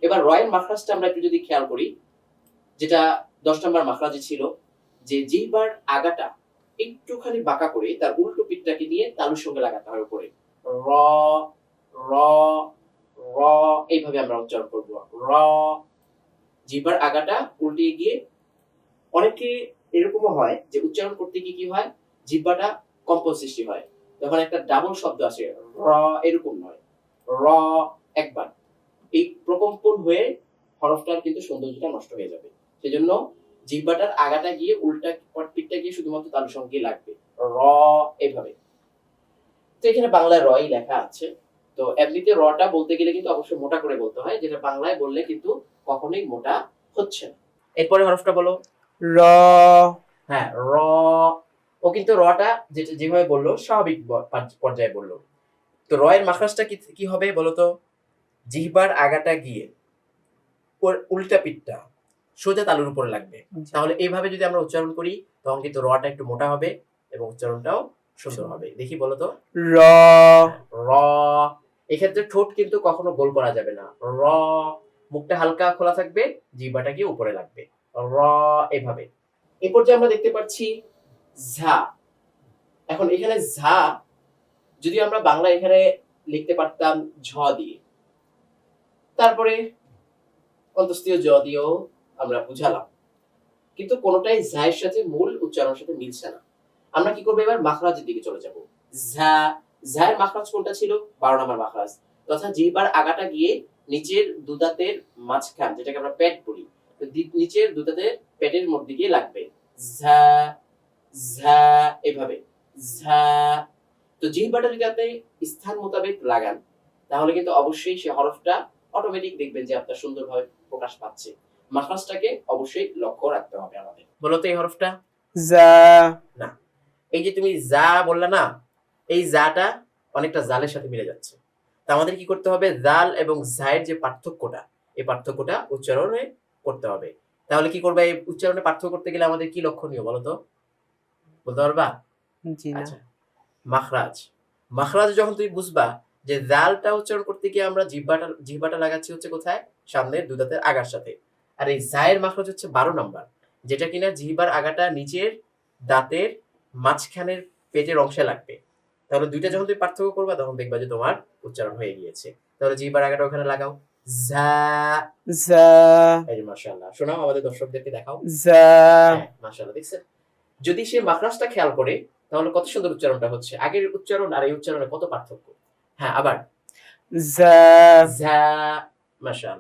এবার রয়ের মাখরাজটা আমরা একটু যদি খেয়াল করি, যেটা ১০ নম্বর মাখরাজে ছিল, যে জিহ্বার আগাটা একটুখানি বাঁকা করে তার উল্টো পিঠটাকে নিয়ে তালুর সঙ্গে লাগাতে হয় উপরে। র র র এইভাবে আমরা উচ্চারণ করব। র, জিহ্বার আগাটা উল্টে গিয়ে, অনেকে এরকমও হয় যে উচ্চারণ করতে গিয়ে কি হয়, জিহ্বাটা কম্পন সৃষ্টি হয়, যখন একটা ডাবল শব্দ আসে র, এরকম নয়, র একবার, এই প্রকম্পন হয়ে হরফটার কিন্তু সৌন্দর্যটা নষ্ট হয়ে যাবে। সেজন্য জিহ্বাটার আগাটা গিয়ে উল্টা পিঠটা গিয়ে শুধুমাত্র তালুর সঙ্গে লাগবে, র এইভাবে। তো এখানে বাংলায় রই লেখা আছে, তো এমনিতে রটা বলতে গেলে কিন্তু অবশ্যই মোটা করে বলতে হয়, যেটা বাংলায় বললে কিন্তু কখনোই মোটা হচ্ছে না। এরপরে হরফটা বলো, র। হ্যাঁ, র। ও কিন্তু রটা যেটা যেভাবে বললো স্বাভাবিক পর্যায়ে বললো। তো র এর মাখরাজটা কি হবে বলো তো? জিহ্বার আগাটা গিয়ে ওর উল্টা পিঠটা সোজা তালুর উপরে লাগবে। তাহলে এইভাবে যদি আমরা উচ্চারণ করি, তখন কিন্তু রটা একটু মোটা হবে এবং উচ্চারণটাও সুন্দর হবে। দেখি বলো তো, র। র। এক্ষেত্রে ঠোঁট কিন্তু কখনো গোল করা যাবে না, র, মুখটা হালকা খোলা থাকবে, জিহ্বাটা গিয়ে উপরে লাগবে, র এভাবে। এরপর যে আমরা দেখতে পাচ্ছি ঝা। এখন এখানে ঝা যদি আমরা বাংলা এখানে লিখতে পারতাম ঝ দিয়ে, তারপরে অন্তস্থীয় জ দিয়েও আমরা বুঝালাম, কিন্তু কোনোটাই ঝায়ের সাথে মূল উচ্চারণের সাথে মিলছে না। আমরা কি করবো, এবার মাখরাজের দিকে চলে যাব। ঝা, ঝায়ের মাখরাজ কোনটা ছিল? 12 নম্বর মাখরাজ, তথা জিহ্বার আগাটা গিয়ে নিচের দুদাতের মাঝখান, যেটাকে আমরা পেট বলি, তো নিচের দুদাতের পেটের মধ্যে গিয়ে লাগবে, ঝা ঝা এভাবে, ঝা। তো জিহ্বাটা যদি আপনি স্থান মোতাবেক লাগান, তাহলে কিন্তু অবশ্যই সে হরফটা অটোমেটিক দেখবেন যে আপনার সুন্দরভাবে প্রকাশ পাচ্ছে। মাখরাজটাকে অবশ্যই লক্ষ্য রাখতে হবে আমাদের। বলো তো এই হরফটা? যা। না, এই যে তুমি যা বললা না, এই জাটা অনেকটা জালের সাথে মিলে যাচ্ছে। তা আমাদের কি করতে হবে, জাল এবং জায়ের যে পার্থক্যটা, এই পার্থক্যটা উচ্চারণে করতে হবে। তাহলে কি করবে, এই উচ্চারণে পার্থক্য করতে গেলে আমাদের কি লক্ষণীয় বলো তো, বলতে পারবা? জি না। আচ্ছা, মাখরাজ। মাখরাজ যখন তুমি বুঝবা যে জালটা উচ্চারণ করতে গিয়ে আমরা জিহ্বাটা লাগাচ্ছি হচ্ছে কোথায়, সামনের দুদাতের আগার সাথে, আর এই জায়ের মাখরাজ হচ্ছে 12 নাম্বার, যেটা কিনা জিহ্বার আগাটা নিচের দাঁতের মাঝখানের পেটের অংশে লাগবে। তাহলে দুইটা যখন তুমি পার্থক্য করবা, তখন দেখবা যে তোমার উচ্চারণ হয়ে গিয়েছে। তাহলে জিহ্বার আগাটা ওখানে লাগাও, যা যা। এই যে মাশাআল্লাহ, শোনাও আমাদের দর্শকদেরকে দেখাও, যা। হ্যাঁ মাশাআল্লাহ, দেখছেন? যদি সে মাখরাজটা খেয়াল করে, তাহলে কত সুন্দর উচ্চারণটা হচ্ছে। আগের উচ্চারণ আর এই উচ্চারণে কত পার্থক্য। হ্যাঁ, আবার যা। যা, মাশাআল্লাহ।